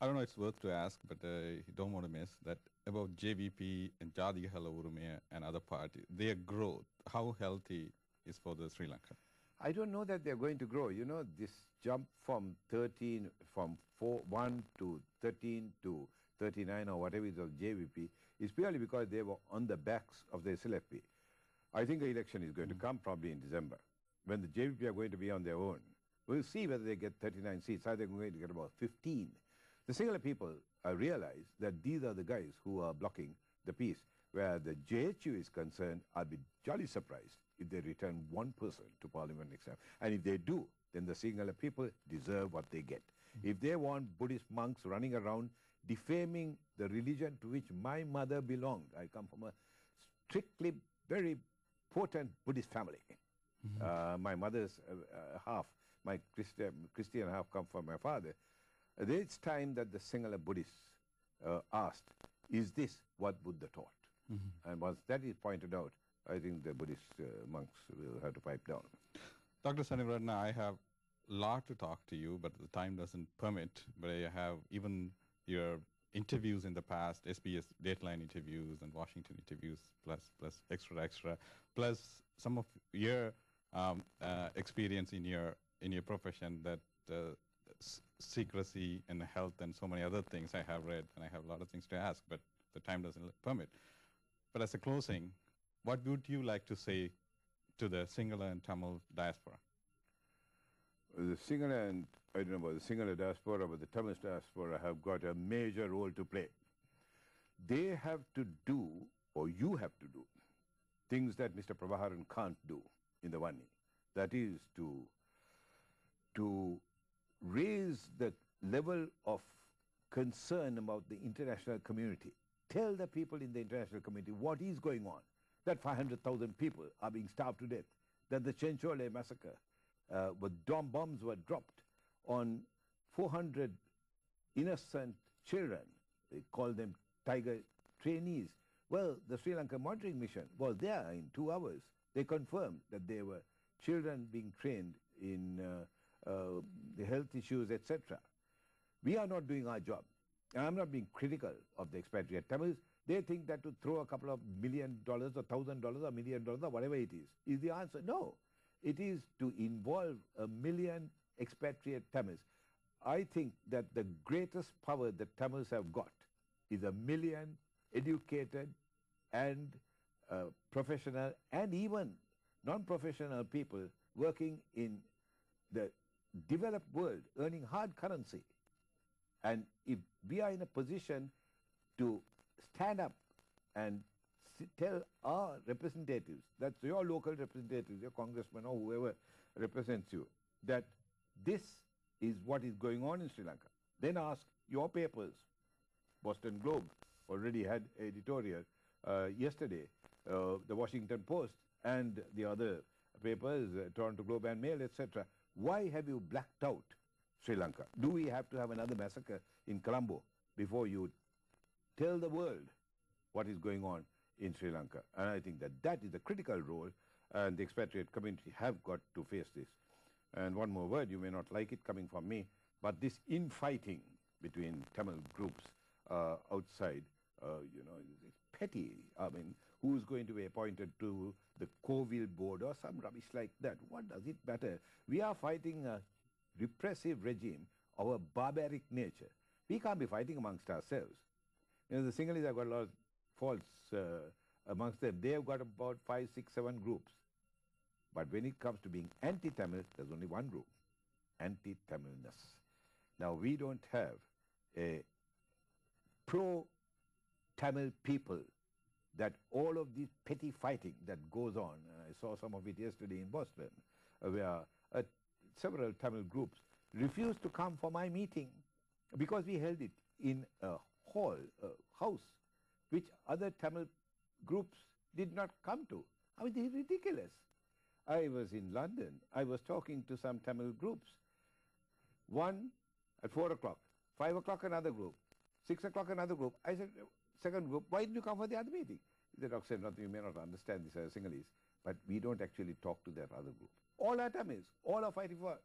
I don't know, it's worth to ask, but you don't want to miss that about JVP and Jadihala Urume and other parties, their growth, how healthy is for the Sri Lanka? I don't know that they're going to grow. You know, this jump from 13, from 1 to 13 to 39 or whatever it is of JVP is purely because they were on the backs of the SLFP. I think the election is going to come probably in December, when the JVP are going to be on their own. We'll see whether they get 39 seats. Are they going to get about 15? The Sinhala people realize that these are the guys who are blocking the peace. Where the JHU is concerned, I'll be jolly surprised if they return one person to parliament next time. And if they do, then the Sinhala people deserve what they get. If they want Buddhist monks running around defaming the religion to which my mother belonged, I come from a strictly very potent Buddhist family. My mother's half, my Christian half come from my father. It's time that the Sinhala Buddhists asked, is this what Buddha taught? And once that is pointed out, I think the Buddhist monks will have to pipe down. Dr. Senewiratne, I have a lot to talk to you, but the time doesn't permit. But I have even your interviews in the past, SBS Dateline interviews and Washington interviews, plus extra, plus some of your experience in your profession, that secrecy and health and so many other things I have read, and I have a lot of things to ask, but the time doesn't permit. But as a closing, what would you like to say to the Sinhala and Tamil diaspora? The Sinhala and, I don't know about the Sinhala diaspora, but the Tamil diaspora have got a major role to play. They have to do, or you have to do, things that Mr. Prabharan can't do in the Vani. That is to raise the level of concern about the international community. Tell the people in the international community what is going on. That 500,000 people are being starved to death. That the Chenchole massacre, where bombs were dropped on 400 innocent children. They call them tiger trainees. Well, the Sri Lanka monitoring mission was there in 2 hours. They confirmed that there were children being trained in the health issues, etc. We are not doing our job. And I'm not being critical of the expatriate Tamils. They think that to throw a couple of $1 million or $1,000 or $1 million or whatever it is the answer. No. It is to involve 1 million expatriate Tamils. I think that the greatest power that Tamils have got is 1 million educated and professional and even non-professional people working in the developed world, earning hard currency. And if we are in a position to stand up and tell our representatives, that's your local representatives, your congressman or whoever represents you, that this is what is going on in Sri Lanka. Then ask your papers. Boston Globe already had editorial yesterday, the Washington Post and the other papers, Toronto Globe and Mail, etc. Why have you blacked out Sri Lanka? Do we have to have another massacre in Colombo before you tell the world what is going on in Sri Lanka? And I think that that is the critical role, and the expatriate community have got to face this. And one more word, you may not like it coming from me, but this infighting between Tamil groups outside, it's petty. I mean, who's going to be appointed to the Covil board or some rubbish like that? What does it matter? We are fighting a repressive regime of a barbaric nature. We can't be fighting amongst ourselves. The Sinhalese have got a lot of faults amongst them. They have got about 5, 6, 7 groups. But when it comes to being anti-Tamil, there's only one group, anti-Tamilness. Now, we don't have a pro-Tamil people that all of this petty fighting that goes on, and I saw some of it yesterday in Boston, where several Tamil groups refused to come for my meeting because we held it in a hall, a house, which other Tamil groups did not come to. I mean, this is ridiculous. I was in London. I was talking to some Tamil groups. One at 4 o'clock, 5 o'clock another group, 6 o'clock another group. I said, second group, why didn't you come for the other meeting? The doctor said, no, you may not understand this as Sinhalese, but we don't actually talk to that other group. All are Tamils. All are fighting for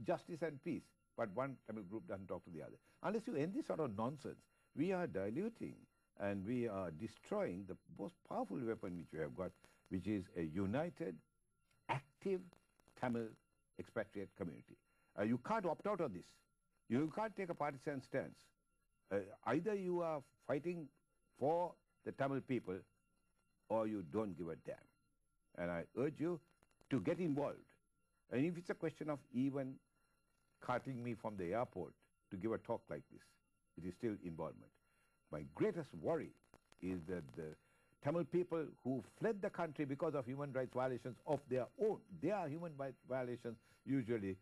justice and peace. but one Tamil group doesn't talk to the other. Unless you end this sort of nonsense, we are diluting and we are destroying the most powerful weapon which we have got, which is a united, active Tamil expatriate community. You can't opt out of this. You can't take a partisan stance. Either you are fighting for the Tamil people or you don't give a damn. And I urge you to get involved. And if it's a question of even carting me from the airport to give a talk like this, it is still involvement. My greatest worry is that the Tamil people who fled the country because of human rights violations of their own, their human rights violations, usually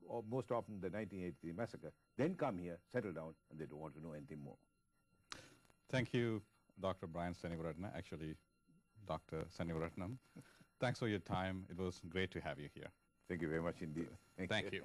or most often the 1983 massacre, then come here, settle down, and they don't want to know anything more. Thank you, Dr. Brian Senewiratne, actually Dr. Senewiratne. Thanks for your time. It was great to have you here. Thank you very much indeed. Thank you.